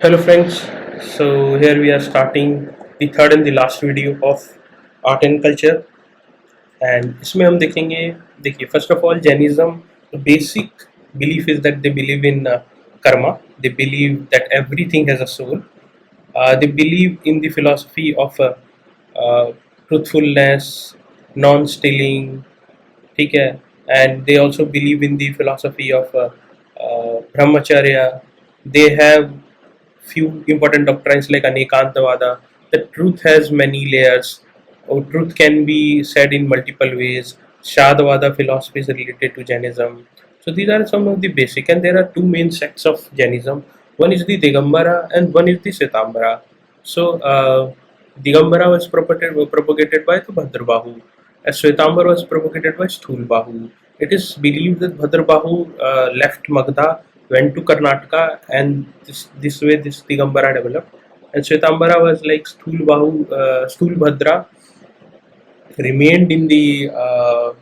Hello friends, so here we are starting the third and the last video of art and culture and इसमें हम देखेंगे देखिए first of all Jainism the basic belief is that they believe in karma. They believe that everything has a soul. They believe in the philosophy of uh, truthfulness, non-stealing, ठीक है, and they also believe in the philosophy of brahmacharya. They have few important doctrines like Anekantavada. The truth has many layers. Or truth can be said in multiple ways. Shadavada philosophy is related to Jainism. So these are some of the basic, and there are two main sects of Jainism. One is the Digambara and one is the Svetambara. So Digambara was propagated by the Bhadrabahu. As Svetambara was propagated by Sthulbahu. It is believed that Bhadrabahu left Magda, went to Karnataka, and this way this Digambara developed. And Svetambara was like Stulbhadra remained in the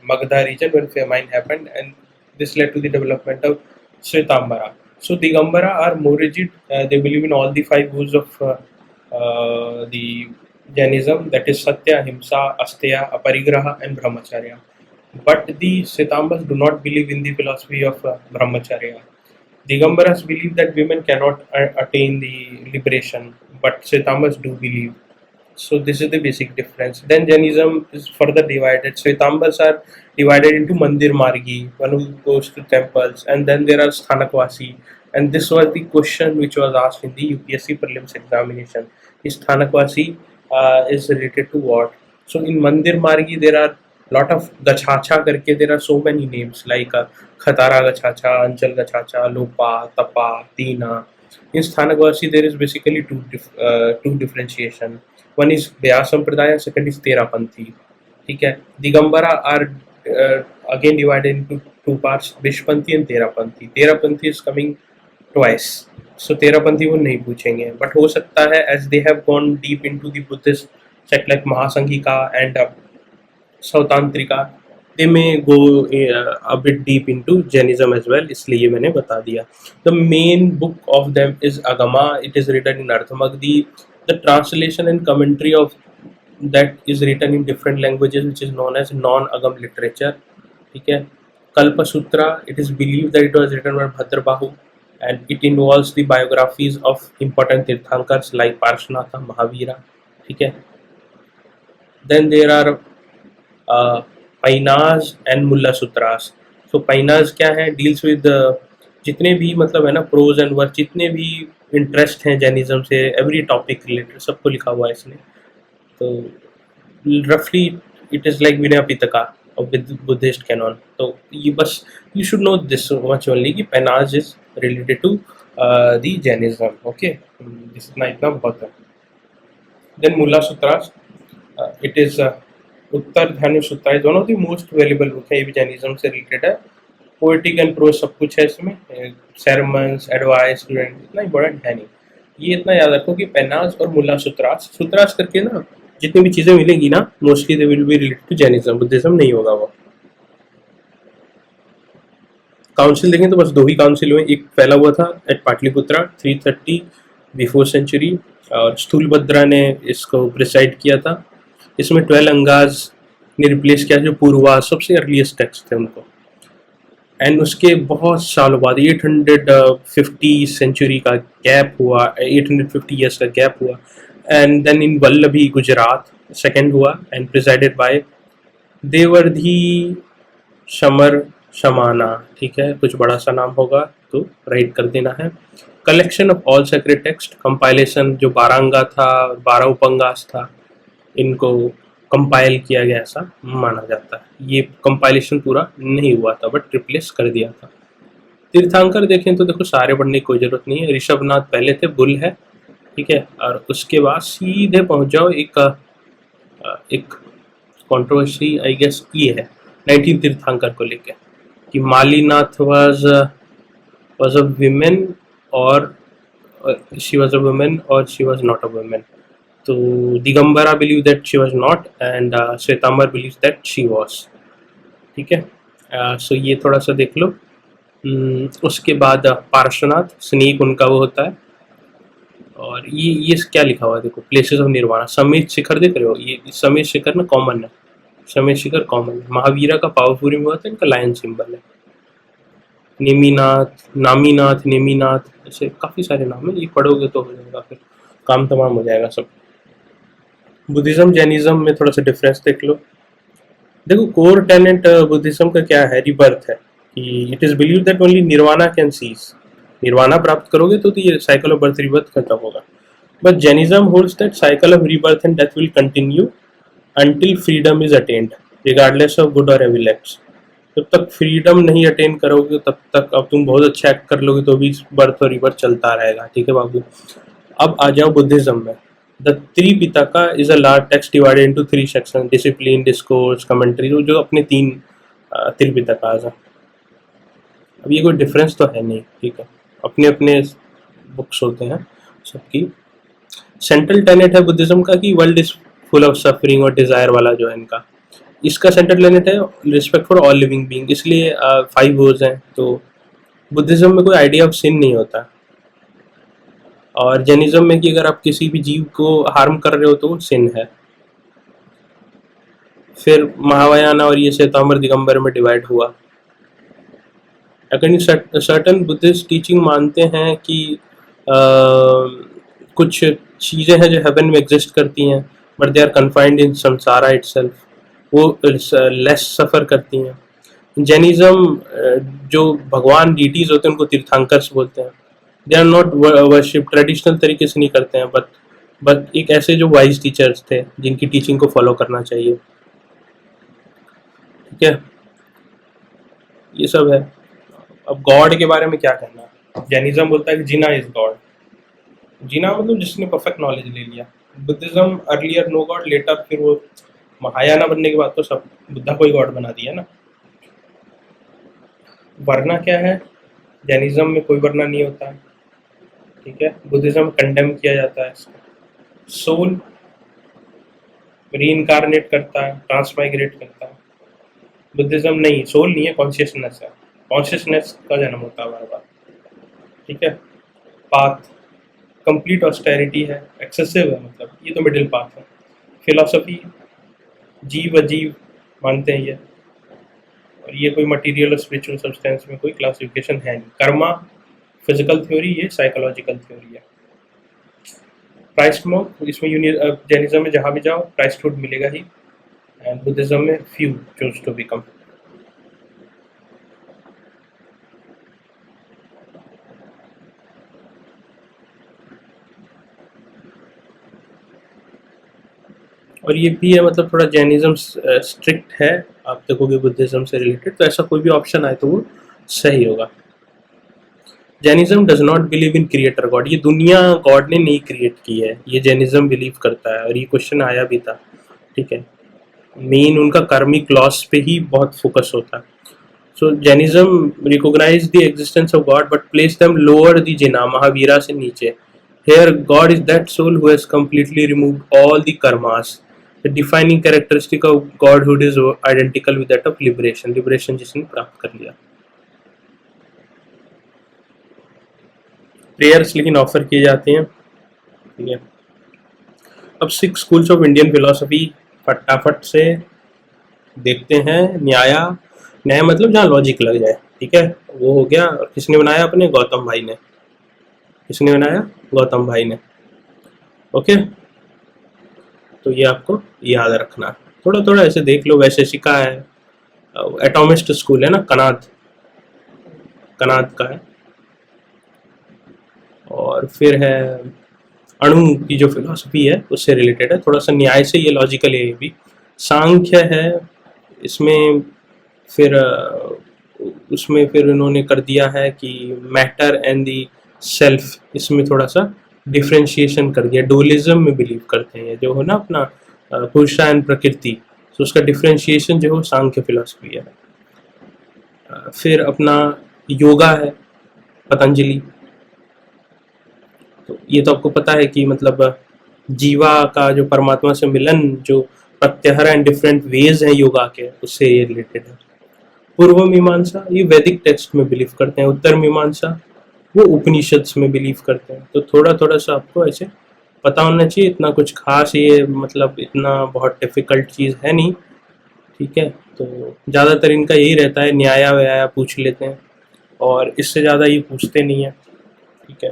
Magda region when famine happened, and this led to the development of Svetambara. So Digambara are more rigid. They believe in all the five goals of the Jainism, that is Satya, Himsa, Asteya, Aparigraha, and Brahmacharya. But the Svetambas do not believe in the philosophy of Brahmacharya. Digambaras believe that women cannot attain the liberation, but Svetambas do believe. So this is the basic difference. Then Jainism is further divided. Svetambas are divided into Mandir Margi, one who goes to temples, and then there are Sthanakvasi. And this was the question which was asked in the UPSC prelims examination. Is Sthanakvasi is related to what? So in Mandir Margi there are lot of Gachacha करके there are so many names like Khatara Gachacha, Anchal Gachacha, Lopa, Tapa, Tina. In Sthanakvasi there is basically two differentiation. One is Vyas Sampradaya, second is Terapanthi. ठीक है, Digambara are again divided into two parts, Vishpanthi and Terapanthi. Terapanthi is coming twice. So Terapanthi वो नहीं पूछेंगे, but हो सकता है as they have gone deep into the Buddhist sect like Mahasangika and Sautantrika, they may go a bit deep into Jainism as well. इसलिए ये मैंने बता दिया. The main book of them is Agama. It is written in Ardhamagdi. The translation and commentary of that is written in different languages, which is known as non-Agam literature. ठीक है. Kalpa Sutra. It is believed that it was written by Bhadrabahu, and it involves the biographies of important Tirthankars like Parshanatha, Mahavira. ठीक है. Then there are Painas and Mulla Sutras. So Painas क्या है? Deals with जितने भी मतलब है ना pros and work, जितने भी इंटरेस्ट हैं जैनिज्म से, एवरी टॉपिक रिलेटेड सबको लिखा हुआ है इसने. तो रफली it is like Vinaya Pitaka और बुद्धिस्ट कैनॉन. तो ये बस you should know this much only कि पैनाज is related to the Jainism. Okay, this इतना बहुत है. Then Mula sutras, it is Uttar Dhyan Sutra is one of the most valuable book है. ये भी जैनिज्म से रिलेटेड है. पोएटिक एंड प्रोज सब कुछ है इसमें. सेरमन्स, एडवाइस, स्टूडेंट, इतना इंपॉर्टेंट है नहीं. ये इतना याद रखो कि पेनाज और मुल्ला सूत्रास सूत्रास करके ना जितनी भी चीज़ें मिलेंगी ना mostly they will be related to Jainism. Buddhism नहीं होगा वो. काउंसिल देखें तो बस दो ही काउंसिल हुए. एक पहला हुआ था एट पाटलिपुत्रा 330 बिफोर सेंचुरी, और स्थूलभद्रा ने इसको प्रिसाइड किया था. इसमें 12 अंगाज ने रिप्लेस किया जो पूर्वा सबसे अर्लीस्ट टेक्स्ट थे उनको. एंड उसके बहुत सालों बाद 850 सेंचुरी का गैप हुआ, 850 ईयर्स का गैप हुआ. And then in Vallabhi Gujarat second हुआ एंड प्रिसाइडेड बाय देवर्धी शमर शमाना. ठीक है, कुछ बड़ा सा नाम होगा तो राइट कर देना है. Collection of all sacred text, compilation जो 12 अंगा था, 12 उपंगास था, इनको कंपाइल किया गया ऐसा माना जाता है. ये कंपाइलेशन पूरा नहीं हुआ था बट रिप्लेस कर दिया था. तीर्थांकर देखें तो देखो सारे पढ़ने की कोई ज़रूरत नहीं है. ऋषभनाथ पहले थे, बुल है. ठीक है, और उसके बाद सीधे पहुंच जाओ एक कंट्रोवर्सी आई गेस ये है 19 तीर्थांकर को लेके कि मालीनाथ वाज अ विमेन और शी वाज अ वुमेन और she was not a woman. तो Digambara believe that she was not and Shvetambar believe that she was. ठीक है, सो ये थोड़ा सा देख लो. उसके बाद पार्श्वनाथ, स्नेक उनका वो होता है. और ये क्या लिखा हुआ है देखो, प्लेसेस ऑफ निर्वाणा, समेत शिखर देख रहे हो, ये समेत शिखर ना कॉमन है, समेत शिखर कॉमन है। महावीरा का पावरपुरी में हुआ था, इनका लायन सिंबल है। नेमीनाथ, नामीनाथ, नेमीनाथ, ऐसे काफ़ी सारे नाम है, ये पढ़ोगे तो हो जाएगा, फिर काम तमाम हो जाएगा सब। बुद्धिज्म जैनिज्म में थोड़ा सा डिफरेंस देख लो। देखो कोर टेनेंट बुद्धिज्म का क्या है, रिबर्थ है, कि it is believe that only nirvana can cease, nirvana प्राप्त करोगे तो ये साइकिल ऑफ बर्थ रिबर्थ खत्म होगा। But Jainism holds that cycle of rebirth and death will continue until freedom is attend regardless of good और एविल एक्ट्स। जब तक freedom नहीं अटेन करोगे तब तक, अब तुम बहुत अच्छा एक्ट कर लोगे तो भी बर्थ और रिबर्थ चलता रहेगा, ठीक है बाबू। अब आ जाओ बुद्धिज्म में। The Tripitaka is a large text divided into 3 section, discipline, discourse, commentary, जो अपने 3 त्रिपिटकास हैं। अब ये कोई डिफरेंस तो है नहीं, ठीक है, अपने अपने बुक्स होते हैं सबकी। सेंट्रल टेनेट है बुद्धिज्म का कि world is full of suffering और डिजायर वाला जो है इनका, इसका सेंट्रल टेनेट है respect for all living being, इसलिए 5 वोज हैं। तो बुद्धिज्म में कोई आइडिया ऑफ सिन नहीं होता, और जैनिज्म में कि अगर आप किसी भी जीव को हार्म कर रहे हो तो वो सिन है। फिर महावायाना और ये श्वेतांबर दिगंबर में डिवाइड हुआ। अकॉर्डिंग सर्टन बुद्धिस्ट टीचिंग मानते हैं कि कुछ चीज़ें हैं जो हेवन में एग्जिस्ट करती हैं, बट दे आर कन्फाइंड इन संसारा इटसेल्फ, वो लेस सफ़र करती हैं। जैनिज्म जो भगवान डीटीज होते हैं उनको तीर्थंकर्स बोलते हैं। They are not worship, traditional तरीके से नहीं करते हैं, बट एक ऐसे जो वाइज टीचर्स थे जिनकी टीचिंग को फॉलो करना चाहिए, ठीक है, ये सब है। अब गॉड के बारे में क्या कहना, जैनिज्म बोलता है कि जीना इज गॉड, जीना मतलब जिसने परफेक्ट नॉलेज ले लिया। Buddhism earlier no god later, फिर वो महायाना बनने के बाद तो सब बुद्धा को ही गॉड बना दिया ना। वरना क्या है, जैनिज्म में कोई वरना नहीं होता है, ठीक है, बुद्धिज्म में कंडेम किया जाता है। सोल रीइंकारनेट करता है, ट्रांसमाइग्रेट करता है। बुद्धिज्म नहीं, सोल नहीं है, कॉन्शियसनेस है, कॉन्शियसनेस का जन्म होता है बार बार, ठीक है। पाथ कंप्लीट ऑस्टेरिटी है, एक्सेसिव है, मतलब ये तो मिडिल पाथ है। फिलॉसफी जीव अजीव मानते हैं ये, और ये कोई मटेरियल और स्पिरिचुअल सब्सटेंस में कोई क्लासिफिकेशन है नहीं। कर्मा फिजिकल थ्योरी, ये साइकोलॉजिकल थ्योरी है। क्राइस्ट इसमें जैनिज्म में जहाँ भी जाओ क्राइस्टहुड मिलेगा ही, एंड बुद्धिज्म में फ्यू चूज टू बिकम। और ये भी है, मतलब थोड़ा जैनिज्म स्ट्रिक्ट है, आप देखोगे बुद्धिज्म से रिलेटेड, तो ऐसा कोई भी ऑप्शन आए तो वो सही होगा। Jainism does not believe in creator God, ये दुनिया गॉड ने नहीं क्रिएट की है, ये जैनिज्म बिलीव करता है, और ये क्वेश्चन आया भी था, ठीक है। मेन उनका कार्मिक लॉस पे ही बहुत फोकस होता है। So Jainism recognize the existence of god but place them lower the Jina, Mahavira से नीचे। Here God is that soul who has completely removed all the karmas. The defining characteristic of Godhood is identical with that of liberation. Liberation जिसने प्राप्त कर लिया। Prayers लेकिन offer किए जाते हैं, ठीक है। अब 6 स्कूल्स ऑफ इंडियन फिलोसफी फटाफट से देखते हैं। न्याय मतलब जहाँ लॉजिक लग जाए, ठीक है, वो हो गया। और किसने बनाया अपने, गौतम भाई ने। किसने बनाया, गौतम भाई ने, ओके। तो ये आपको याद रखना, थोड़ा थोड़ा ऐसे देख लो। वैशेषिका है, एटॉमिस्ट स्कूल है ना, कनाद का है। और फिर है अणु की जो फिलॉसफी है उससे रिलेटेड है, थोड़ा सा न्याय से, ये लॉजिकल है ये भी। सांख्य है, इसमें फिर उसमें फिर उन्होंने कर दिया है कि मैटर एंड दी सेल्फ, इसमें थोड़ा सा डिफ्रेंशिएशन कर दिया। डुअलिज्म में बिलीव करते हैं जो हो ना अपना पुरुषा एंड प्रकृति, तो उसका डिफ्रेंशिएशन जो हो सांख्य फिलॉसफी है। फिर अपना योगा है, पतंजलि। तो ये तो आपको पता है कि मतलब जीवा का जो परमात्मा से मिलन, जो प्रत्याहार एंड डिफरेंट वेज हैं योगा के, उससे ये रिलेटेड है। पूर्व मीमांसा, ये वैदिक टेक्स्ट में बिलीव करते हैं। उत्तर मीमांसा वो उपनिषद्स में बिलीव करते हैं। तो थोड़ा थोड़ा सा आपको ऐसे पता होना चाहिए, इतना कुछ खास ये मतलब इतना बहुत डिफ़िकल्ट चीज़ है नहीं, ठीक है। तो ज़्यादातर इनका यही रहता है, न्याया व्याया पूछ लेते हैं और इससे ज़्यादा ये पूछते नहीं है, ठीक है।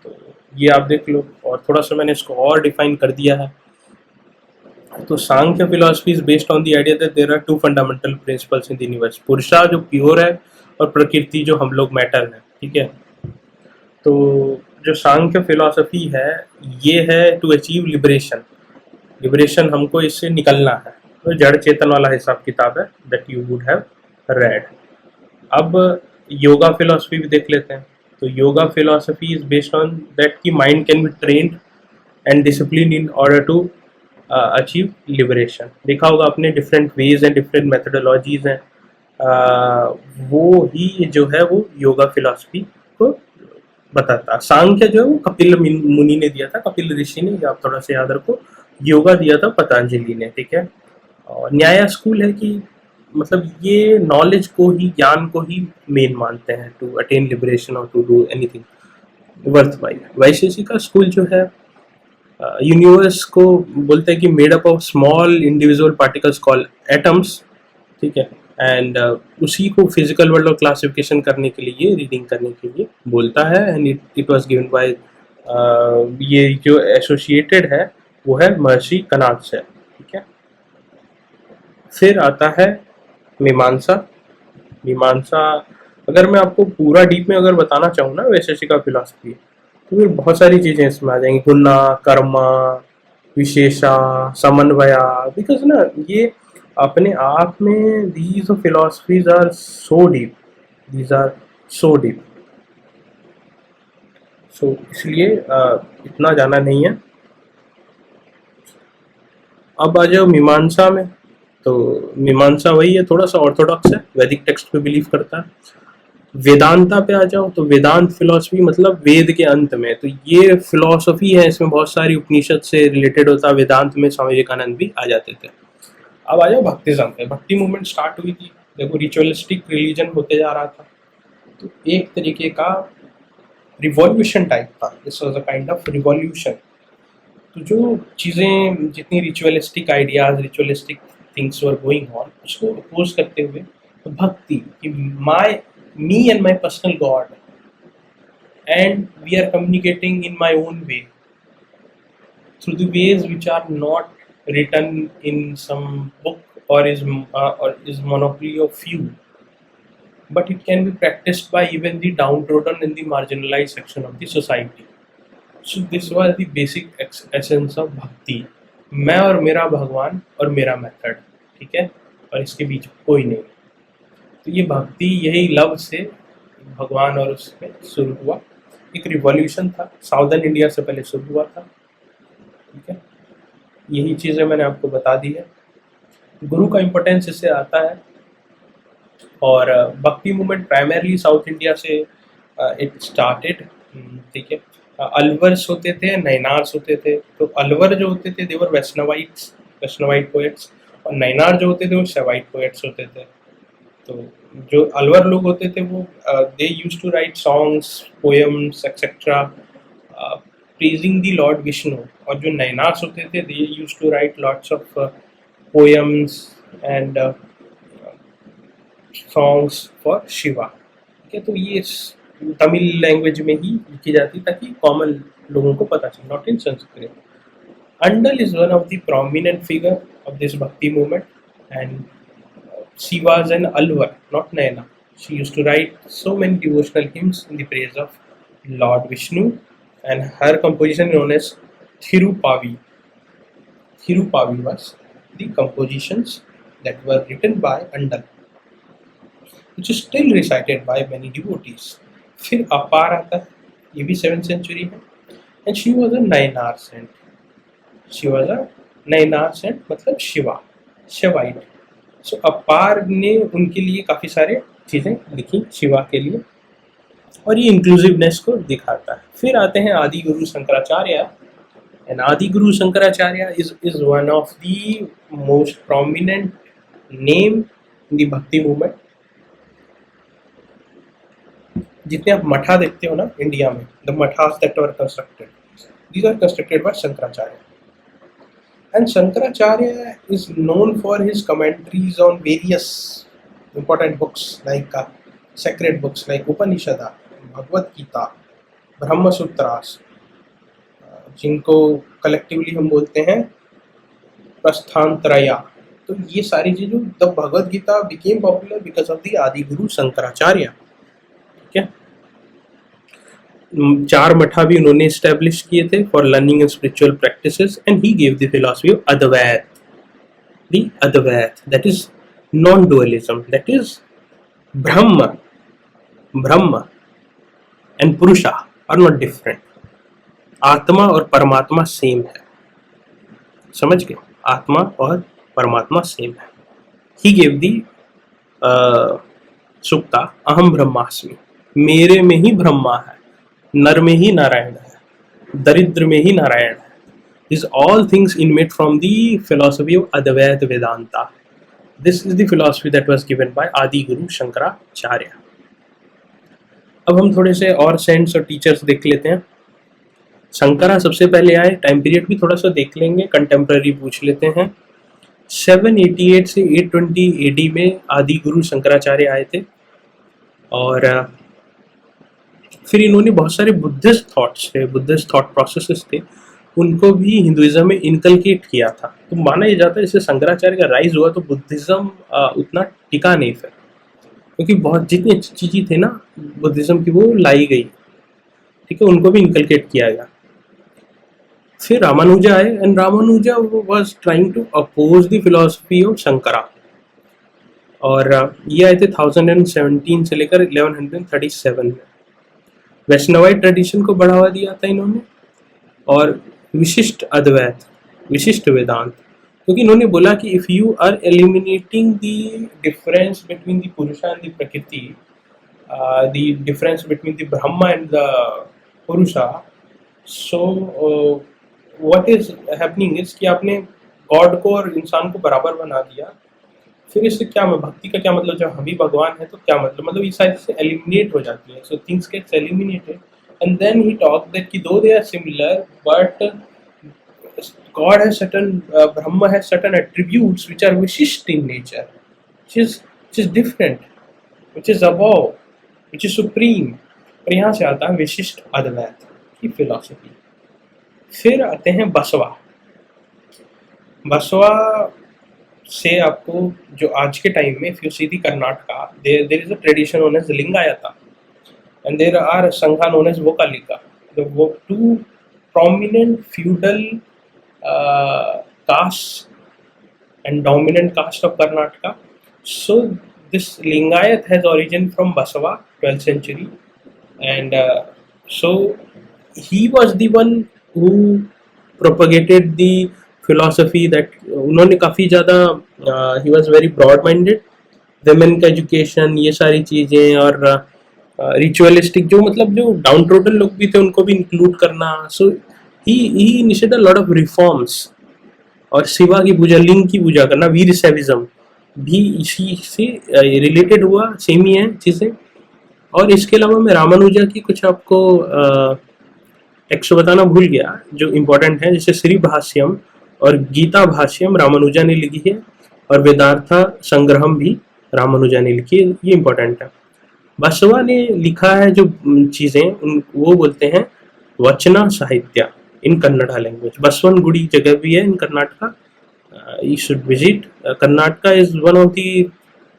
तो ये आप देख लो, और थोड़ा सा मैंने इसको और डिफाइन कर दिया है। तो Sankhya philosophy is based on the idea that there are two fundamental principles in the universe, Purusha जो प्योर है और प्रकृति जो हम लोग मैटर है, ठीक है। तो जो सांख्य फिलॉसफी है ये है टू अचीव लिबरेशन, लिबरेशन हमको इससे निकलना है। तो जड़ चेतन वाला हिसाब किताब है that you would have read. अब योगा फिलॉसफी भी देख लेते हैं। तो yoga philosophy is based on that की mind can be trained and discipline in order to achieve liberation. देखा होगा आपने, different ways and different methodologies हैं, वो ही जो है वो योगा फिलॉसफी को बताता। सांख्य जो है वो कपिल मुनि ने दिया था, कपिल ऋषि ने, ये आप थोड़ा सा याद रखो। योगा दिया था पतंजलि ने, ठीक है। और न्याय स्कूल है कि मतलब ये नॉलेज को ही, ज्ञान को ही मेन मानते हैं टू अटेन लिबरेशन और to do anything worthwhile. Vaisheshika school जो है यूनिवर्स को बोलते हैं कि made up of small individual particles called atoms, ठीक है। एंड उसी को फिजिकल वर्ल्ड और क्लासिफिकेशन करने के लिए, रीडिंग करने के लिए बोलता है। And it was given bye, ये जो एसोसिएटेड है वो है महर्षि कनाद से, ठीक है। फिर आता है मीमांसा। मीमांसा अगर मैं आपको पूरा डीप में अगर बताना चाहूँ ना वैशेषिका फिलॉसफी, तो फिर बहुत सारी चीज़ें इसमें आ जाएंगी, गुना, कर्मा, विशेषा, समन्वया। बिकॉज ना ये अपने आप में these philosophies are so deep, these are so deep. So इसलिए इतना जाना नहीं है। अब आ जाओ मीमांसा में। तो मीमांसा वही है, थोड़ा सा ऑर्थोडॉक्स है, वैदिक टेक्स्ट पे बिलीव करता है। वेदांता पे आ जाओ तो वेदांत फिलॉसफी मतलब वेद के अंत में, तो ये फिलॉसफी है, इसमें बहुत सारी उपनिषद से रिलेटेड होता है। वेदांत में स्वामी विवेकानंद भी आ जाते थे। अब आ जाओ भक्तिज्म पे। भक्ति मूवमेंट स्टार्ट हुई थी, देखो रिचुअलिस्टिक रिलीजन होते जा रहा था, तो एक तरीके का रिवॉल्यूशन टाइप था, this was a kind of revolution. तो जो चीज़ें जितनी ritualistic ideas, ritualistic things were going on, उसको अपोज करते हुए तो भक्ति कि my me and my personal God, and we are communicating in my own way through the ways which are not written in some book or is monopoly of few, but it can be practiced by even the downtrodden and the marginalized section of the society. So this was the basic essence of bhakti, मैं और मेरा भगवान और मेरा method, ठीक है, और इसके बीच कोई नहीं। तो ये भक्ति यही लव से भगवान और उसमें शुरू हुआ, एक रिवॉल्यूशन था, साउदर्न इंडिया से पहले शुरू हुआ था, ठीक है। यही चीज़ें मैंने आपको बता दी है। गुरु का इम्पोर्टेंस इससे आता है। और भक्ति मूवमेंट प्राइमरली साउथ इंडिया से इट स्टार्टेड, ठीक है। अलवर्स होते थे, नैनार्स होते थे। तो अलवर जो होते थे देवर वैष्णवाइट्स, वैष्णवाइट पोएट्स, और नैनार जो होते थे वो शैवाइट पोएट्स होते थे। तो जो अलवर लोग होते थे वो they used to write songs, poems etcetera praising the lord Vishnu. और जो नैनार्स होते थे they used to write lots of poems and songs for Shiva, ठीक है। तो ये तमिल लैंग्वेज में ही लिखी जाती ताकि कॉमन लोगों को पता चले, not in Sanskrit. Andal is one of the prominent figure of this bhakti movement, and she was an Alvar, not Naina. She used to write so many devotional hymns in the praise of Lord Vishnu, and her composition known as Thirupavi. Thirupavi was the compositions that were written by Andal, which is still recited by many devotees. फिर अपार आता है, ये भी 7th century है, and she was a Nainar saint. She was a Nainar saint मतलब शिवा, शिवाइट। सो अपार ने उनके लिए काफ़ी सारे चीज़ें लिखी शिवा के लिए, और ये इंक्लूसिवनेस को दिखाता है। फिर आते हैं आदि Guru Shankaracharya, and Adi Guru Shankaracharya is one of the most prominent name in the bhakti movement. जितने आप मठा देखते हो ना इंडिया में, the mathas that were constructed, these are constructed by Shankaracharya. And Shankaracharya is known for his commentaries on various important books like sacred books like Upanishad, Bhagavad Gita, Brahma Sutras, जिनको collectively हम बोलते हैं प्रस्थानत्रया. तो ये सारी चीज़ों, the Bhagavad Gita became popular because of the Adi Guru Shankaracharya. ठीक है. 4 मठा भी उन्होंने स्टैब्लिश किए थे for learning and spiritual practices, and he gave the philosophy of Advaita. The Advaita, that is non dualism, that is Brahman. Brahman and पुरुषा आर नॉट डिफरेंट. आत्मा और परमात्मा सेम है. समझ गए? आत्मा और परमात्मा सेम है. ही गेव दी सुक्ता अहम ब्रह्मास्मि, मेरे में ही ब्रह्मा है, नर में ही नारायण है, दरिद्र में ही नारायण है. This all things emanate from the philosophy of Advaita Vedanta. This is the philosophy that was given by Adi Guru Shankaracharya. अब हम थोड़े से और सेंट्स और टीचर्स देख लेते हैं. शंकरा सबसे पहले आए, टाइम पीरियड भी थोड़ा सा देख लेंगे, कंटेम्प्रेरी पूछ लेते हैं. 788 से 820 AD में आदि गुरु शंकराचार्य आए थे, और फिर इन्होंने बहुत सारे बुद्धिस्ट थॉट्स थे, बुद्धिस्ट थॉट प्रोसेसेस थे, उनको भी हिंदुइज्म में इनकलकेट किया था. तो माना यह जाता है जैसे शंकराचार्य का राइज हुआ तो बुद्धिज्म उतना टिका नहीं फिर, क्योंकि बहुत जितनी अच्छी चीज़ें थे ना बुद्धिज्म की वो लाई गई. ठीक है, उनको भी इनकलकेट किया गया. फिर रामानुजा आए, and Ramanuja was trying to oppose the philosophy of Shankara, और ये आए थे 1017 से लेकर 1137 में. वैष्णवाइट ट्रेडिशन को बढ़ावा दिया था इन्होंने, और विशिष्ट अद्वैत, विशिष्ट वेदांत, क्योंकि इन्होंने बोला कि if you are eliminating the difference between the Purusha and the Prakriti, the difference between the Brahma and the Purusha, so what is happening is कि आपने गॉड को और इंसान को बराबर बना दिया. फिर इससे क्या, भक्ति का क्या मतलब, जब हम ही भगवान है तो क्या मतलब ये सारी चीजें एलिमिनेट हो जाती है. So things gets eliminated, and then he talk that कि though they are similar but God has certain Brahma has certain attributes which are vishisht in nature, which is different, which is above, which is supreme. और यहाँ से आता है विशिष्ट अद्वैत की philosophy. फिर आते हैं बसवा. बसवा से आपको जो आज के टाइम में if you see the Karnataka, there is a tradition known as Lingayata, and there are Sangha known as Vokalika. The two prominent feudal caste and dominant caste of Karnataka. So this Lingayat has origin from Basava, 12th century, and so he was the one who propagated the philosophy that उन्होंने काफ़ी ज़्यादा he was very broad minded. women का education, ये सारी चीज़ें, और ritualistic जो मतलब जो डाउन ट्रोडन लोग भी थे उनको भी इंक्लूड करना. सो he initiated a lot of reforms. और शिवा की पूजा, लिंग की पूजा करना, वीर शैविज्म भी इसी से रिलेटेड हुआ, सेम ही है चीज़ें. और इसके अलावा मैं रामानुजा की कुछ आपको टेक्स्ट बताना भूल गया जो इम्पोर्टेंट है, जैसे श्री भाष्यम और गीता भाष्यम रामानुजा ने लिखी है, और वेदार्थ संग्रहम भी रामानुजा ने लिखी है. ये इम्पोर्टेंट है. बसवा ने लिखा है जो चीज़ें वो बोलते हैं वचना साहित्य इन कन्नड़ा लैंग्वेज. बसवन गुड़ी जगह भी है इन Karnataka, you should visit. Karnataka is one of the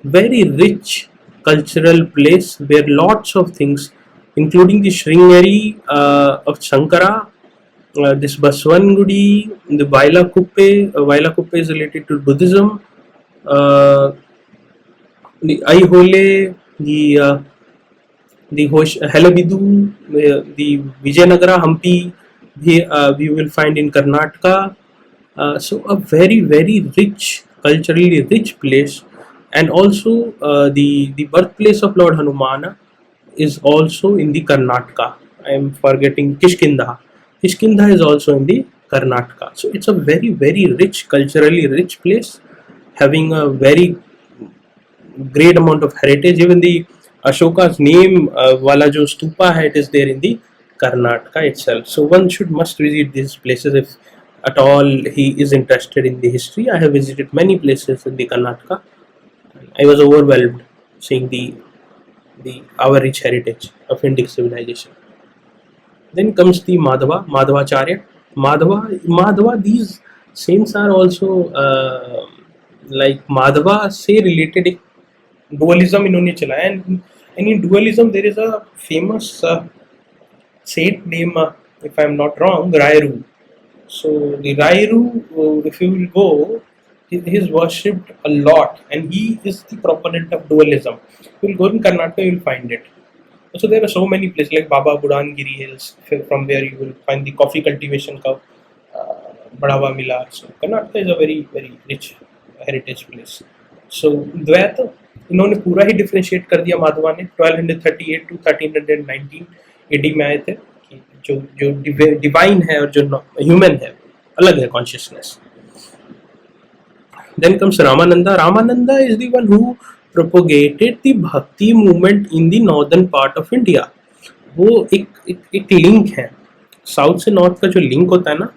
very rich cultural place where lots of things, including the Sringeri of Shankara, this Baswangudi, the Vailakuppe is related to Buddhism, the Aihole, the Halabidu, the Vijayanagara, Hampi, we will find in Karnataka. So a very rich, culturally rich place, and also the birthplace of Lord Hanumana is also in the Karnataka. I am forgetting Kishkinda. Kishkinda is also in the Karnataka. So it's a very rich, culturally rich place, having a very great amount of heritage. Even the Ashoka's name wala jo stupa hai, it is there in the Karnataka itself. So one should must visit these places if at all he is interested in the history. I have visited many places in the Karnataka. I was overwhelmed seeing the our rich heritage of Indic civilization. Then comes the Madhavacharya. Madhava. These saints are also like Madhava से related एक dualism इन्होंने चलाया, and in dualism there is a famous saint named, if I am not wrong, Rairu. So the Rairu, if you will go, he is worshipped a lot, and he is the proponent of dualism. You will go in Karnataka, you will find it. So there are so many places like Baba Budangiri Hills, from where you will find the coffee cultivation का बढ़ावा मिला. So Karnataka is a very rich heritage place. So द्वैत इन्होंने पूरा ही differentiate कर दिया माधवा ने. 1238 to 1319 AD में आए थे कि जो डिवाइन है और जो ह्यूमन है अलग है consciousness. Then comes Ramananda. Ramananda is the one who propagated the bhakti movement in the northern part of India. वो एक लिंक है, साउथ से नॉर्थ का जो लिंक होता है ना,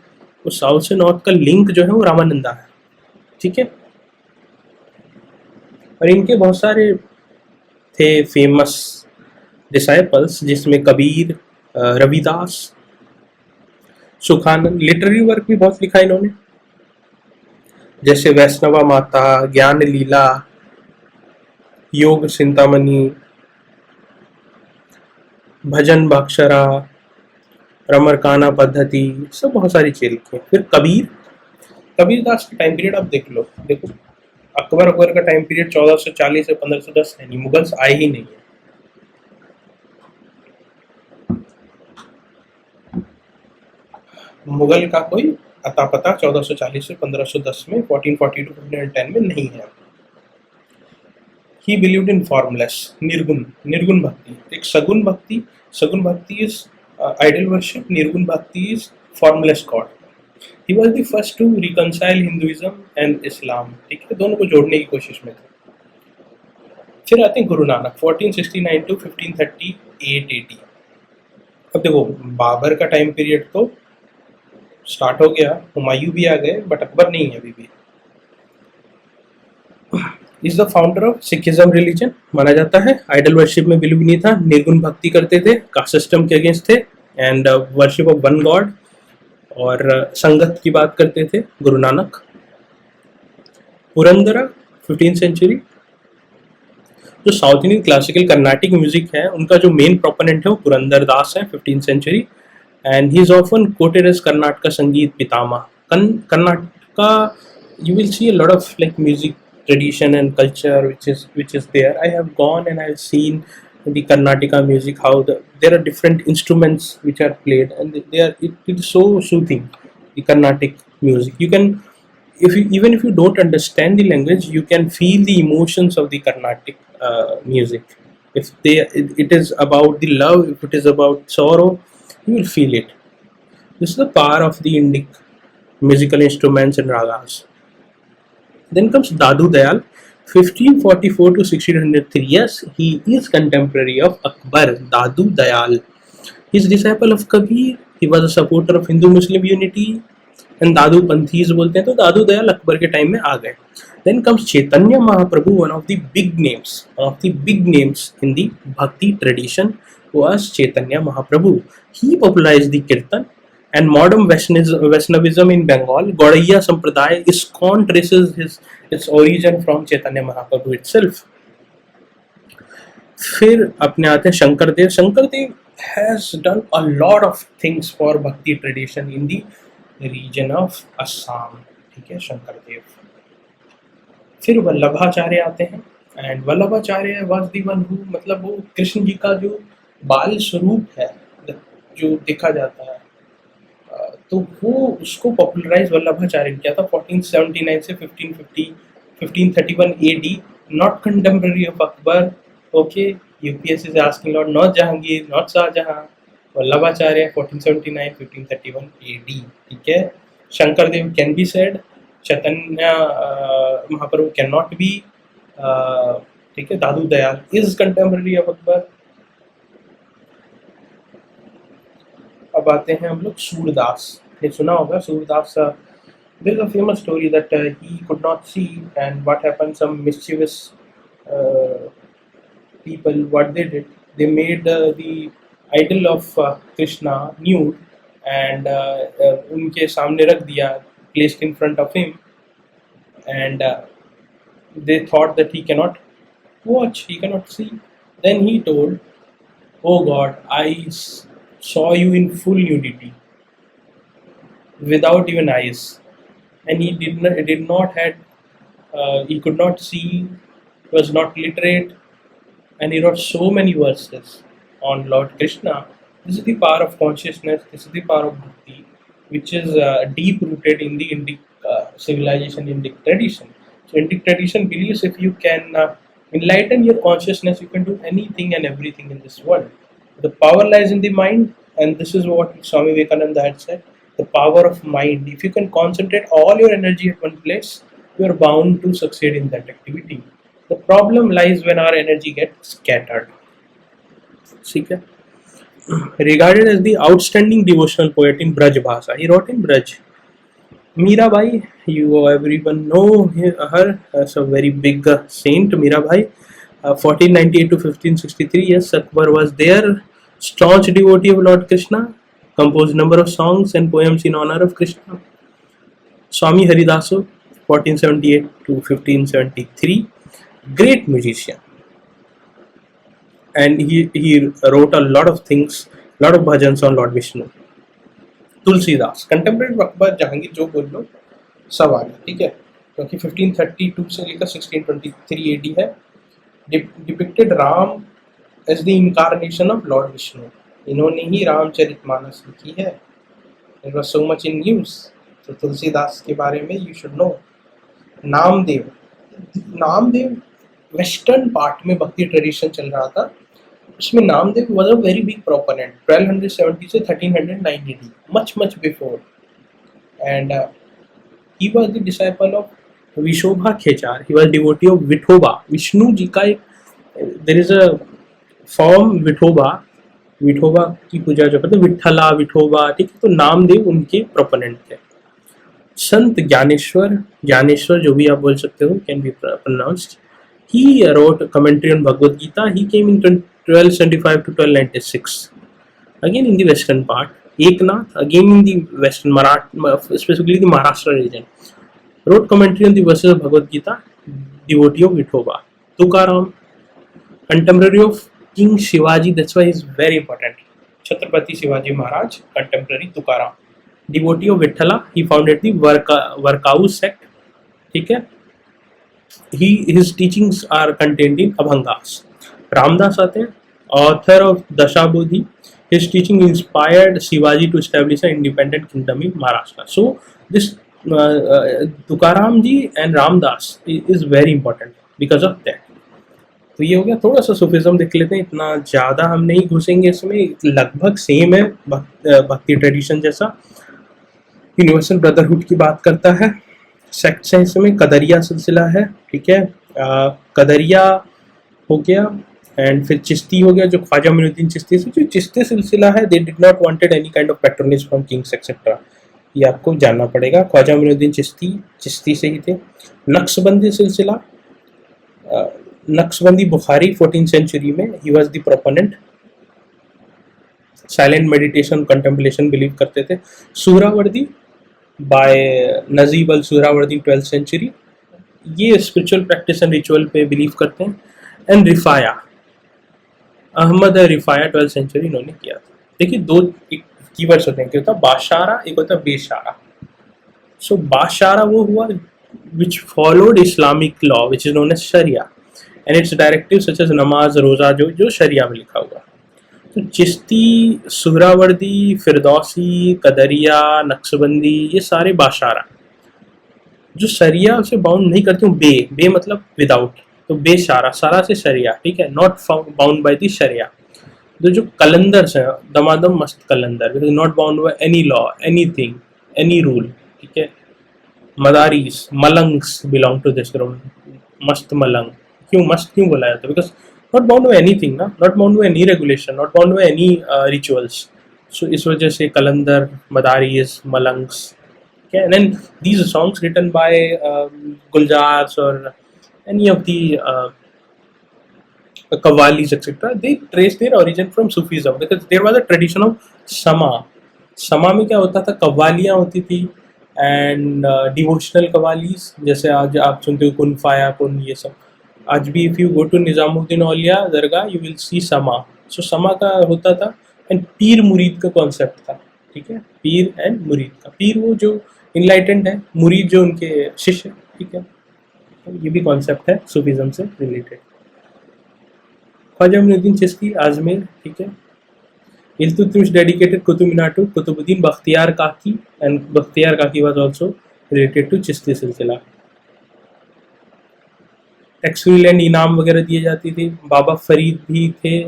वो साउथ से नॉर्थ का लिंक जो है वो रामानंदा है. ठीक है. और इनके बहुत सारे थे फेमस डिसाइपल्स, जिसमें कबीर, रविदास, सुखानंद. लिटरेरी वर्क भी बहुत लिखा इन्होंने, जैसे वैष्णवा माता, ज्ञान लीला, योग चिंतामणि, भजन बाक्षरा, रमरकाना पद्धति, सब बहुत सारी चीजें लिखी. फिर कबीरदास का टाइम पीरियड आप देखो. अकबर का टाइम पीरियड 1440 से 1510 है नहीं, मुगल्स आए ही नहीं है. मुगल का कोई अता पता 1440 से 1510 में, 1440 to 1510 में नहीं है. He believed in formless, निर्गुण भक्ति. एक सगुण भक्ति is idol worship, निर्गुण भक्ति is formless God. He was the first to reconcile Hinduism and Islam. ठीक है, दोनों को जोड़ने की कोशिश में थे. फिर आते हैं गुरु नानक 1469 to 1538 AD. अब देखो, बाबर का टाइम पीरियड तो स्टार्ट हो गया, हुमायूं भी आ गए, बट अकबर नहीं है अभी भी. Is the founder of Sikhism religion माना जाता है. आइडल वर्शिप में बिलीव नहीं था, निर्गुण भक्ति करते थे, कास्ट सिस्टम के अगेंस्ट थे, and worship of one God, और संगत की बात करते थे. गुरु नानक. Purandara 15th century. जो south Indian classical Carnatic music है, उनका जो मेन प्रोपोनेंट है वो पुरंदर दास है, 15th century, and he is often quoted as Karnataka Sangeet Pitama. Karnataka, you will see a lot of like music tradition and culture which is there. I have gone and I have seen the Karnataka music, how there are different instruments which are played, and it is so soothing. The Carnatic music, you can, even if you don't understand the language, you can feel the emotions of the Carnatic music. If it is about the love, if it is about sorrow, you will feel it. This is the power of the Indic musical instruments and ragas. Then comes Dadu Dayal, 1544 to 1603. Yes, he is contemporary of Akbar. Dadu Dayal. He is disciple of Kabir. He was a supporter of Hindu-Muslim unity. And Dadu Panthis बोलते हैं, तो दादू दयाल अकबर के time में आ गए. Then comes Chaitanya Mahaprabhu, one of the big names in the Bhakti tradition was Chaitanya Mahaprabhu. He popularized the Kirtan and modern Vaishnavism in Bengal. Gaudaiya Sampradaya, ISKCON traces its origin from Chaitanya Mahaprabhu itself. फिर अपने आते हैं Shankardev. Shankardev has done a lot of things for Bhakti tradition in the region of Assam. ठीक है, शंकरदेव. फिर वल्लभाचार्य आते हैं, and Vallabhacharya was the one who, मतलब वो कृष्ण जी का जो बाल स्वरूप है जो देखा जाता है, तो वो उसको पॉपुलराइज वल्लभाचार्य ने किया था 1479 से 1531 AD. Not contemporary of Akbar. Okay, UPSC से asking lot, not Jahangir, not Shahjahan. Vallabhacharya 1479 1531 AD. ठीक है. Shankardev can be said, Chaitanya Mahaprabhu can not be ठीक है, Dadu Dayal is contemporary of Akbar. अब आते हैं हम लोग सूरदास, ये सुना होगा Surdas. There is a famous story that he could not see, and what happened, some mischievous people, what they did, they made the idol of Krishna nude, and उनके सामने रख दिया, placed in front of him, and they thought that he cannot watch, he cannot see. Then he told, "Oh God, saw you in full nudity, without even eyes," and he did not had he could not see, was not literate, and he wrote so many verses on Lord Krishna. This is the power of consciousness, this is the power of bhakti, which is deep rooted in the Indic civilization, Indic tradition. So Indic tradition believes if you can enlighten your consciousness, you can do anything and everything in this world. The power lies in the mind, and this is what Swami Vivekananda had said, the power of mind. If you can concentrate all your energy at one place, you are bound to succeed in that activity. The problem lies when our energy gets scattered. ठीक है? Regarded as the outstanding devotional poet in Braj Bhasha, he wrote in Braj. Mirabai, everyone know her as a very big saint, Mirabai. 1498 to 1563, yes, Akbar was there, staunch devotee of Lord Krishna, composed number of songs and poems in honor of Krishna. Swami Haridasu, 1478 to 1573, great musician, and he wrote a lot of things, lot of bhajans on Lord Vishnu. Tulsidas, contemporary Akbar Jahangir जो बोल लो सब आ गया, ठीक है, क्योंकि 1532 से लेकर 1623 AD है. Depicted Ram as the incarnation of lord Vishnu. इन्होंने ही रामचरितमानस लिखी है. It was so much in news. तो तुलसीदास के बारे में you should know. Namdev western part में भक्ति ट्रेडिशन चल रहा था, उसमें Namdev was a very big proponent. 1270 से 1309 AD, much before, and he was the disciple of Vishobha Khechar. He was devotee of Vithoba. Vishnu ji का एक, there is a form Vithoba की पूजा जो करते हैं, विठला विठोबा, ठीक है. तो नामदेव उनके प्रोपोनेंट थे. संत ज्ञानेश्वर जो भी आप बोल सकते हो, can be pronounced. He wrote commentary on Bhagavad Gita. He came in 1275 to 1296. Again in the western part. Eknath, again in the western specifically the Maharashtra region, wrote commentary on the verses of Bhagavad Gita. Devotee of Vithoba. Tukaram, contemporary of King Shivaji. That's why he's very important. Chhatrapati Shivaji Maharaj, contemporary Tukaram. Devotee of Vithala. He founded the Varkau sect. ठीक है. His teachings are contained in Abhangas. Ramdas आते हैं, author of Dashabodhi. His teaching inspired Shivaji to establish an independent kingdom in Maharashtra. So this Tukaram ji and Ramdas is very important because of that. तो ये हो गया. थोड़ा सा Sufism देख लेते हैं, इतना ज़्यादा हम नहीं घुसेंगे इसमें, लगभग सेम है भक्ति ट्रेडिशन जैसा. यूनिवर्सल ब्रदरहुड की बात करता है. सेक्ट्स है इसमें, कदरिया सिलसिला है, ठीक है. कदरिया हो गया, एंड फिर चिश्ती हो गया, जो ख्वाजा मोइनुद्दीन चिश्ती से, जो चिश्ती सिलसिला है, they did not wanted any kind of patronage from Kings etcetera. ये आपको जानना पड़ेगा. ख्वाजा मोइनुद्दीन चिश्ती से ही थे. नक्शबंदी सिलसिला, नक्शबंदी बुखारी 14th century में, he was the proponent. Silent meditation contemplation believe करते थे. सुहरावर्दी बाय नजीब अल सुहरावर्दी 12th century, ये स्पिरिचुअल प्रैक्टिस एंड रिचुअल पे बिलीव करते हैं. एंड रिफाया, अहमद रिफाया 12th century इन्होंने किया था. देखिए दो कीवर्ड्स होते हैं, क्या होता है बाशारा, एक होता है बेशारा. सो बाशारा वो हुआ which followed Islamic law which is known as sharia and its directive such as namaz roza, जो शरिया में लिखा हुआ. तो चिश्ती, सुहरावर्दी, फिरदौसी, कदरिया, नक्शबंदी, ये सारे बाशारा जो शरिया से बाउंड नहीं करते हूँ. बे मतलब विदाउट, तो बेशारा, सारा से शरिया, ठीक है, not bound by the sharia. जो कलंदर्स हैं, Damadam Mast Qalandar, not bound by any law, anything, any rule, ठीक है. Madaris, Malangs belong to this group, Mast Malang, क्यों मस्ट क्यों बोला जाता है? Because not bound to anything ना, not bound to any regulation, not bound to any rituals. So इस वजह से कलंदर, मदारीज, मलंग्स, okay, and then these songs written by Guljars or any of the Qawwalis, etc., they trace their origin from Sufism because there was a tradition of Sama. Sama में क्या होता था, कव्वालियाँ होती थी and devotional कव्वालीज, जैसे आज आप सुनते हो कुन फाया कुन, ये सब आज भी. If you go to Nizamuddin Auliya Dargah you will see sama. So समा का होता था. एंड पीर मुरीद का कॉन्सेप्ट था. ठीक है, पीर एंड मुरीद का. पीर वो जो इनलाइटेंड है, मुरीद जो उनके शिष्य. ठीक है, तो ये भी कॉन्सेप्ट है सूफीज़म से रिलेटेड. ख्वाजा मोइनुद्दीन चिश्ती आजमेर. ठीक है, Iltutmish dedicated Qutub Minar to Qutbuddin Bakhtiyar Kaki, and Bakhtiyar Kaki was also related to Chishti silsila. एक्सविल इनाम वगैरह दिए जाती थी. बाबा फरीद भी थे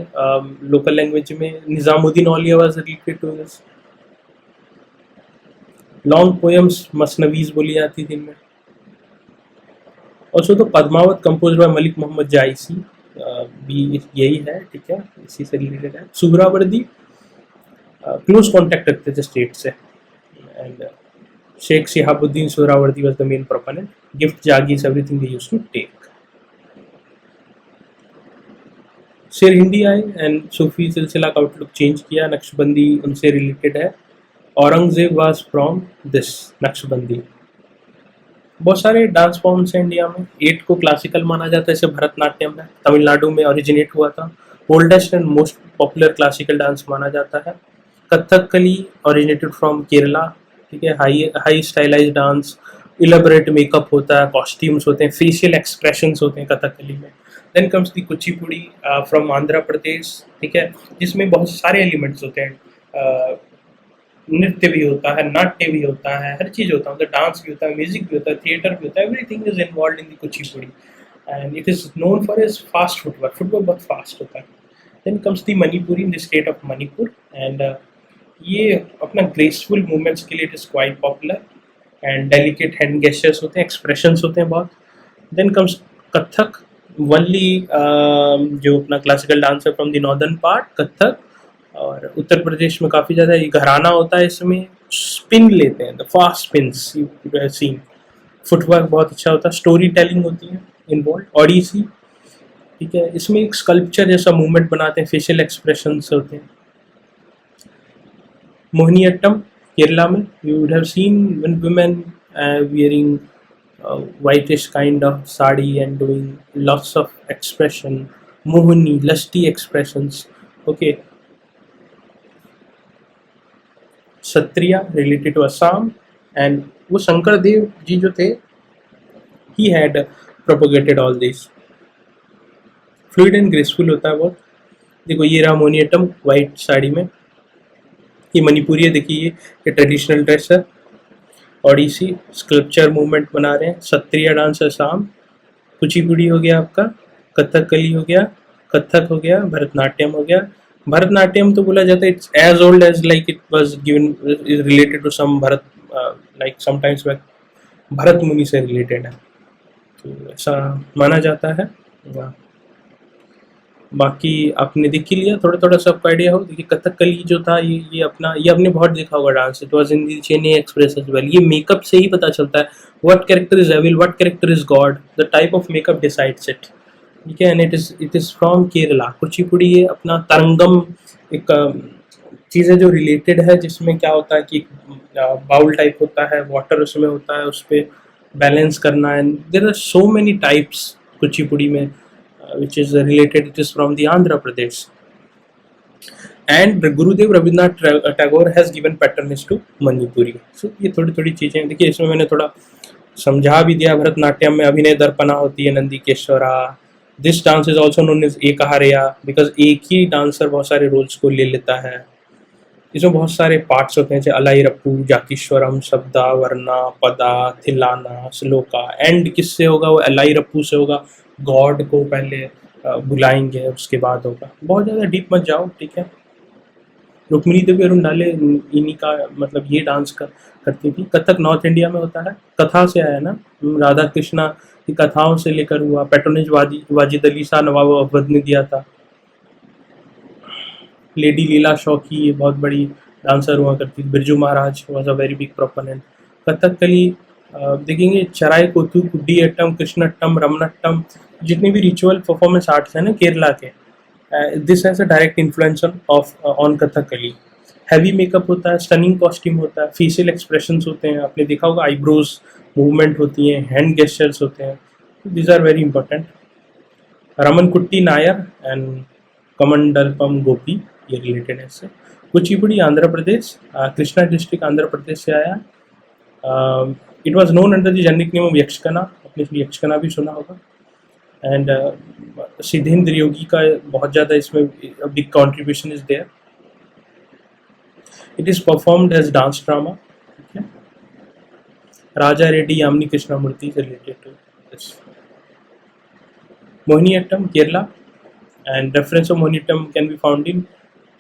लोकल लैंग्वेज में. Nizamuddin Auliya was related to this. Long poems masnavis बोली जाती थी इनमें. ऑल्सो तो पद्मावत कंपोज बाय मलिक मोहम्मद जायसी भी यही है. ठीक है, इसी से रिलेटेड है. सुहरावर्दी क्लोज कॉन्टैक्ट रखते थे स्टेट से. And Sheikh Shihabuddin Suhrawardi was the main proponent. Gift jagirs everything they used to take. शेर हिंदी आए एंड सूफी सिलसिला का आउटलुक चेंज किया. नक्शबंदी उनसे रिलेटेड है. Aurangzeb was from this Naqshbandi. बहुत सारे डांस फॉर्म्स हैं इंडिया में. 8 को क्लासिकल माना जाता है, जैसे भरतनाट्यम है, तमिलनाडु में ओरिजिनेट हुआ था. Oldest and most popular classical dance माना जाता है. Kathakali originated from Kerala. ठीक है, high stylised dance, elaborate makeup होता है, कॉस्ट्यूम्स होते हैं, फेशियल एक्सप्रेशंस होते हैं कथकली में. Then comes the Kuchipudi from Andhra Pradesh. ठीक है, जिसमें बहुत सारे एलिमेंट्स होते हैं. नृत्य भी होता है, नाट्य भी होता है, हर चीज़ होता है. मतलब डांस भी होता है, म्यूजिक भी होता है, थिएटर भी होता है. Everything is involve in the Kuchipudi and it is known for is fast footwork. Footwork बहुत फास्ट होता है. Then comes the Manipuri in the state of Manipur. And ये अपना ग्रेसफुल मूवमेंट्स के लिए it is quite popular. And delicate hand gestures होते हैं, expressions होते हैं बहुत. देन कम्स कथक, वनली जो अपना क्लासिकल डांस है from the northern part, Kathak. और उत्तर प्रदेश में काफ़ी ज़्यादा ये घराना होता है. इसमें स्पिन लेते हैं, the fast spins you seen. Footwork बहुत अच्छा होता है. स्टोरी टेलिंग होती है इन्वॉल्व. ओडिसी. ठीक है, इसमें एक स्कल्पचर जैसा मूवमेंट बनाते हैं, फेशियल एक्सप्रेशंस होते हैं. मोहिनीअट्टम केरला में you would have seen when women wearing whitish kind of sari and doing lots of expression, mohini, lusty expressions. Okay. Satriya related to Assam. And वो शंकर देव जी जो थे, he had propagated all this. Fluid and graceful होता है बहुत. देखो ये रहा Mohiniyattam white sari में. ये मणिपुरी है, देखिए ये ट्रेडिशनल ड्रेस है. ओडिसी स्कल्पचर मूवमेंट बना रहे हैं. सत्रिया डांस असम. कुचिपुड़ी हो गया आपका. कथकली हो गया. कथक हो गया. भरतनाट्यम हो गया. भरतनाट्यम तो बोला जाता है it's as old as like it was given related to some Bharat, like sometimes Bharat Muni से रिलेटेड है, तो ऐसा माना जाता है. बाकी आपने देख ही लिया, थोड़ा थोड़ा सबको आइडिया हो. देखिए कथकली जो था ये अपना, ये आपने बहुत देखा होगा dance. It was in the Chennai Express as well. ये मेकअप से ही पता चलता है what character is evil, what character is god. The type of makeup decides it. ठीक है, and it is from Kerala. Kuchipudi ये अपना तरंगम एक चीज़ है जो रिलेटेड है, जिसमें क्या होता है कि बाउल टाइप होता है, वाटर उसमें होता है, उस पर बैलेंस करना. And there are so many types Kuchipudi में which is related. It is from the Andhra Pradesh. And Gurudev Rabindranath Tagore has given patronage to Manipuri. So ये थोड़ी थोड़ी चीज़ें देखिए, इसमें मैंने थोड़ा समझा भी दिया. भरतनाट्यम में अभिनय दर्पणा होती है, Nandikeshvara. This dance is also known as Ekaharya because एक ही डांसर बहुत सारे रोल्स को ले लेता है. इसमें बहुत सारे पार्ट्स होते हैं, जैसे अलाइरप्पू, जाकीश्वरम, शब्दा, वर्णा, पदा, थिलाना, श्लोका. एंड किससे होगा? वो अलाइरप्पू से होगा. गॉड को पहले बुलाएंगे, उसके बाद होगा. बहुत ज़्यादा डीप मत जाओ. ठीक है, रुक्मिणी देवी अरुण डाले इन्हीं का मतलब ये डांस करती थी. कथक नॉर्थ इंडिया में होता है, कथा से आया ना. राधा कृष्णा की कथाओं से लेकर हुआ, पैट्रोनेज वाजिद अली शाह नवाब अवध ने दिया था। लेडी लीला शौकी ये बहुत बड़ी डांसर हुआ करती थी। Birju Maharaj was a very big proponent. Kathakali देखेंगे, चराई कोथू, कुडियाट्टम, कृष्णट्टम, रमनट्टम, जितने भी रिचुअल परफॉर्मेंस आर्ट्स हैं ना केरला के, this has a direct influence of on Kathakali. Heavy makeup होता है, स्टनिंग कॉस्ट्यूम होता है, फेशियल एक्सप्रेशंस होते हैं, आपने देखा होगा आईब्रोज मूवमेंट होती हैं, हैंड गेस्चर्स होते हैं, these are very important. Ramankutty Nair and Kalamandalam Gopi, ये रिलेटेड है इससे। कुचिपुड़ी आंध्र प्रदेश, कृष्णा डिस्ट्रिक्ट आंध्र प्रदेश से आया। It was known under the generic name of Yakshagana, आपने यक्षकना भी सुना होगा। एंड सिद्धेंद्र योगी का बहुत ज़्यादा इसमें big contribution is there. It is performed as dance drama. Raja Reddy Yamini Krishnamurthy is related to this. Mohiniyattam, Kerala, and reference of Mohiniyattam can be found in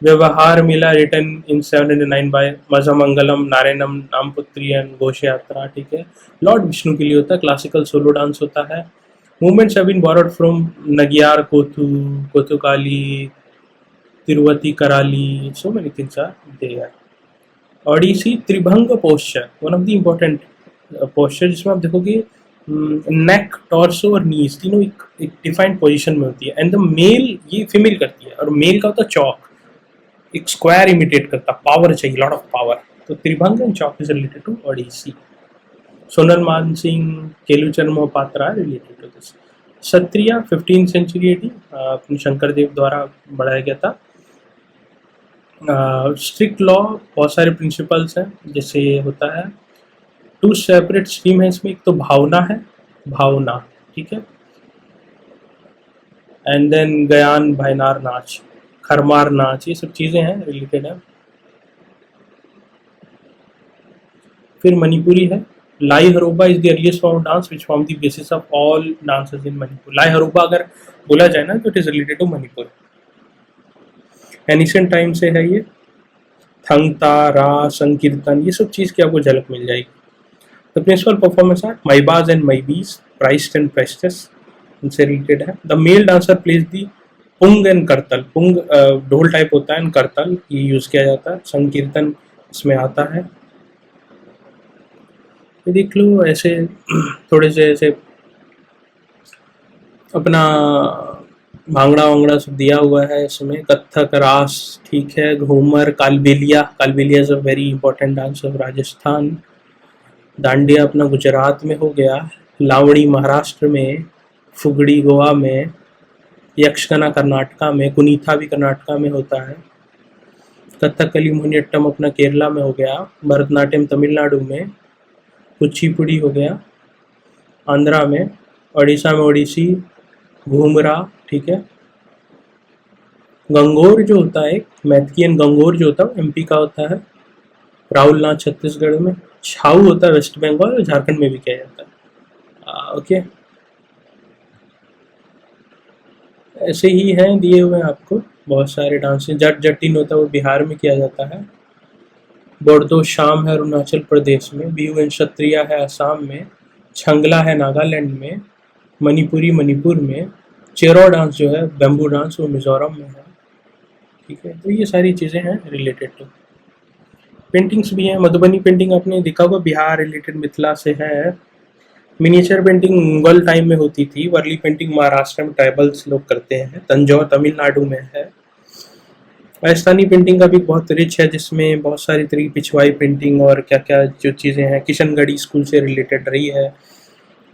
Vyavahar Mela written in 709 by Mazamangalam, Narayanam, Namputri and Ghosh Yatra, ठीक है। Lord Vishnu के लिए होता है, classical solo dance होता है। Movements have been borrowed from Nagyar, Kothu, Kothukali, Tiruvati, Karali, so many things are there. Odissi Tribhanga posture, one of the important posture, जिसमें आप देखोगे नेक, टॉर्सो और नीज तीनों एक डिफाइंड पोजीशन में होती है। एंड द मेल, ये फीमेल करती है, और मेल का होता है चौक, एक स्क्वायर इमिटेट करता, पावर चाहिए, लॉट ऑफ पावर। तो Tribhanga and chauk is related to Odissi. Sonal Man Singh, Kelucharan Mohapatra related to this. Sattriya 15th century AD, अपने शंकर देव द्वारा बढ़ाया गया था। स्ट्रिक्ट लॉ, बहुत सारे प्रिंसिपल्स हैं, जैसे होता है 2 सेपरेट स्ट्रीम है इसमें। एक तो भावना है, भावना, ठीक है, एंड देन गयान, भाईनार नाच, खरमार नाच, ये सब चीज़ें हैं, रिलेटेड है। फिर मणिपुरी है। Lai Haraoba is the earliest form of dance which form the basis of all dances in Manipur. Lai Haraoba अगर बोला जाए ना तो it is related to Manipur. Ancient time से है ये। थंगता, रास, संकीर्तन, ये सब चीज़ की आपको झलक मिल जाएगी। The principal performance art, maibas and maibis, priest and priestess, इनसे रिलेटेड है। The male dancer plays the pung and kartal. Pung ढोल टाइप होता है, एंड करतल ये यूज़ किया जाता है। संकीर्तन इसमें आता है। ये देख लो, ऐसे थोड़े से ऐसे अपना भांगड़ा वांगड़ा सब दिया हुआ है इसमें। कत्थक, रास, ठीक है, Ghoomar, Kalbelia, Kalbelia is a very important dance of Rajasthan. Dandiya अपना गुजरात में हो गया, लावड़ी महाराष्ट्र में, फुगड़ी गोवा में, यक्षगाना कर्नाटका में, कुनीथा भी कर्नाटका में होता है। कथकली मोहिनीअट्टम अपना केरला में हो गया, भरतनाट्यम तमिलनाडु में, कुचिपुड़ी हो गया आंध्रा में, उड़ीसा में ओडिसी, घूमरा, ठीक है। गंगोर जो होता है, मैथियन गंगोर जो होता है MP का होता है। राहुल नाच छत्तीसगढ़ में, छाऊ होता है वेस्ट बंगाल और झारखंड में भी किया जाता है। ओके, ऐसे ही हैं दिए हुए हैं आपको बहुत सारे डांस। जट जटिन होता है वो बिहार में किया जाता है। बोर्दो शाम है अरुणाचल प्रदेश में, बिहू एंड क्षत्रिया है असम में, छंगला है नागालैंड में, मणिपुरी मणिपुर में, चेरो डांस जो है बैम्बू डांस वो मिजोरम में है, ठीक है। तो ये सारी चीज़ें हैं रिलेटेड टू। पेंटिंग्स भी हैं, मधुबनी पेंटिंग आपने देखा होगा, बिहार रिलेटेड मिथिला से है। मिनिएचर पेंटिंग मुगल टाइम में होती थी। वर्ली पेंटिंग महाराष्ट्र में ट्राइबल्स लोग करते हैं। तंजौर तमिलनाडु में है। राजस्थानी पेंटिंग का भी बहुत रिच है, जिसमें बहुत सारी तरह की पिछवाई पेंटिंग और क्या क्या जो चीज़ें हैं, किशनगढ़ी स्कूल से रिलेटेड रही है।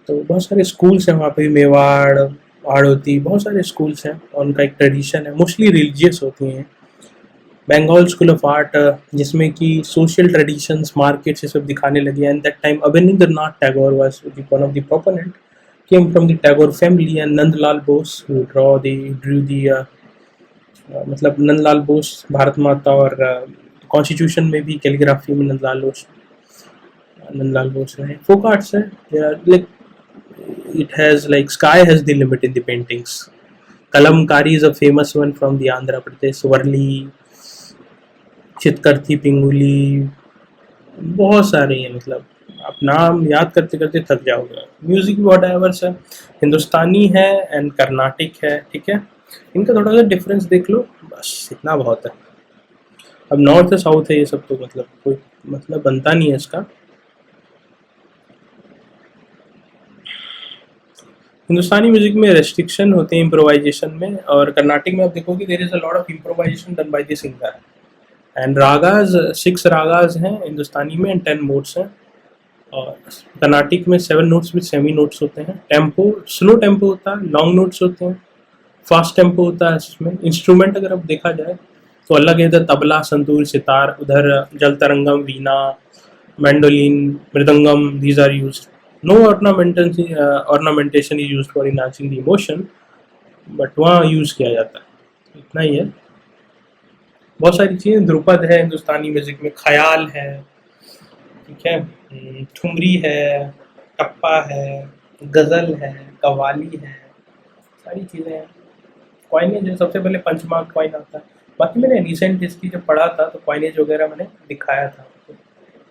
तो बहुत सारे स्कूल्स हैं वहाँ पे, मेवाड़, आड़ोती, बहुत सारे स्कूल्स हैं, उनका एक ट्रेडिशन है, मोस्टली रिलीजियस होती हैं। बंगाल स्कूल ऑफ आर्ट, जिसमें कि सोशल ट्रेडिशंस, मार्केट्स ये सब दिखाने लगे। And that time Abanindranath Tagore was one of the proponent, came from the Tagore family, and Nandlal Bose who drew the मतलब नंदलाल बोस भारत माता और कॉन्स्टिट्यूशन में भी कैलीग्राफी में नंदलाल बोस है। फोक आर्ट्स है, like it has like sky has the limit in the paintings. Kalamkari is a famous one from the Andhra Pradesh. Varli, चितकर्थी, पिंगुली, बहुत सारे हैं, मतलब आप नाम याद करते करते थक जाओगे। म्यूजिक भी बहुत डाइवर्स है, हिंदुस्तानी है एंड कर्नाटिक है, ठीक है। इनका थोड़ा सा डिफरेंस देख लो, बस इतना बहुत है। अब नॉर्थ है साउथ है ये सब तो मतलब कोई मतलब बनता नहीं है इसका। हिंदुस्तानी म्यूजिक में रेस्ट्रिक्शन होते हैं इम्प्रोवाइजेशन में, और कर्नाटिक में आप देखोगे there is a lot of improvisation done by the singer. And ragas 6 ragas हैं हिंदुस्तानी में एंड 10 मोड्स हैं, और कर्नाटिक में 7 नोट्स विद सेमी नोट्स होते हैं। टेम्पो स्लो टेम्पो होता है, लॉन्ग नोट्स होते हैं, फास्ट टेम्पो होता है इसमें। इंस्ट्रूमेंट अगर आप देखा जाए तो अलग है, इधर तबला संतूर सितार, उधर jal tarangam veena mandolin mridangam, these are used. No ornamentation is used for enhancing the emotion, but वहाँ यूज किया जाता है, इतना ही है। बहुत सारी चीज़ें, ध्रुपद है हिंदुस्तानी म्यूजिक में, ख्याल है, ठीक है, ठुमरी है, टप्पा है, गज़ल है, कव्वाली है, सारी चीज़ें हैं। कॉइनेज है, सबसे पहले पंचमार्क कॉइन आता है। बाकी मैंने रिसेंट हिस्ट्री जब पढ़ा था तो कॉइनेज वगैरह मैंने दिखाया था,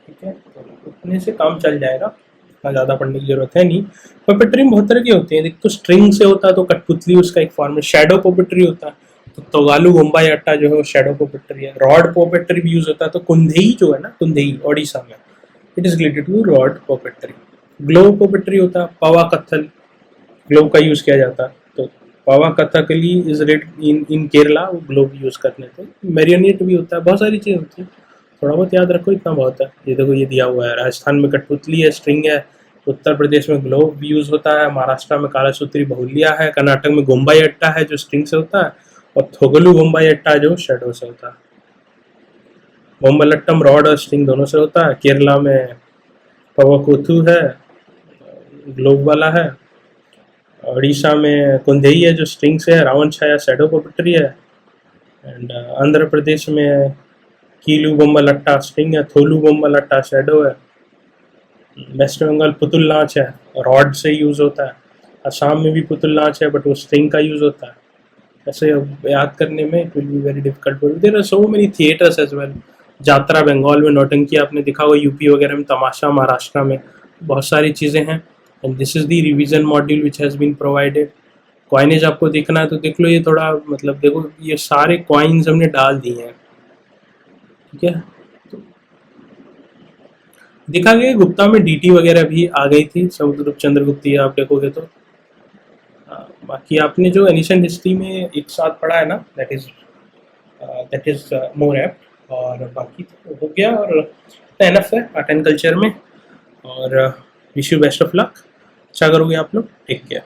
ठीक है, तो उतने से काम चल जाएगा, इतना ज़्यादा पढ़ने की जरूरत है नहीं। पॉपेट्री में बहुत तरह की होती है, देख तो स्ट्रिंग से होता है तो कठपुतली उसका एक फॉर्म है, शैडो पॉपेट्री होता है तो तोगालू गोम्बाई अट्टा जो है वो शैडो पॉपेट्री है। रॉड पॉपेट्री भी यूज होता है, तो कुंधई जो है ना, कुंधई ओडिशा में, it is related to rod puppetry. Glove puppetry होता है, पवा कत्थल ग्लोब का यूज किया जाता है, तो पावा कथकली इज रेड इन केरला, वो ग्लोब यूज करने थे। मैरियोनेट भी होता है, बहुत सारी चीज़ होती है, थोड़ा बहुत याद रखो, इतना बहुत है। ये देखो ये दिया हुआ है, राजस्थान में कठपुतली है, स्ट्रिंग है, उत्तर प्रदेश में ग्लोब भी यूज होता है, महाराष्ट्र में काला सूत्री बहुलिया है, कर्नाटक में गोम्बाई अट्टा है जो स्ट्रिंग से होता है, और थोगलू गोम्बाई अट्टा जो शेडो से होता है। गोम्बलट्टम रॉड और स्ट्रिंग दोनों से होता है। केरला में पवाकोथू है, ग्लोब वाला है। उड़ीसा में कुंधई है जो स्ट्रिंग से है, रावण छाया शैडो पॉपेट्री है। एंड आंध्र प्रदेश में कीलू बोम्बल अट्टा स्ट्रिंग है, थोलू बोम्बल अट्टा शैडो है। वेस्ट बंगाल पुतुल नाच है, रॉड से यूज होता है। असम में भी पुतुल नाच है बट वो स्ट्रिंग का यूज होता है। ऐसे याद करने में it will be very difficult. There are so many theatres as well. Jatra Bengal में, नौटंकी आपने दिखा होगा यूपी वगैरह में, तमाशा महाराष्ट्र में, बहुत सारी चीज़ें हैं। And this is the revision module which has been provided. Coinage आपको देखना है तो देख लो, ये थोड़ा मतलब देखो, ये सारे कॉइन्स हमने डाल दिए हैं, ठीक है। देखा गया गुप्ता में डीटी वगैरह भी आ गई थी, समुद्रगुप्त चंद्रगुप्त, आप देखोगे तो। बाकी आपने जो एनिशियंट हिस्ट्री में एक साथ पढ़ा है ना, दैट इज मोर एप्ट। और बाकी तो हो गया, और एनफ है आर्ट एंड कल्चर में। और wish you best of luck, अच्छा करोगे आप लोग, टेक केयर।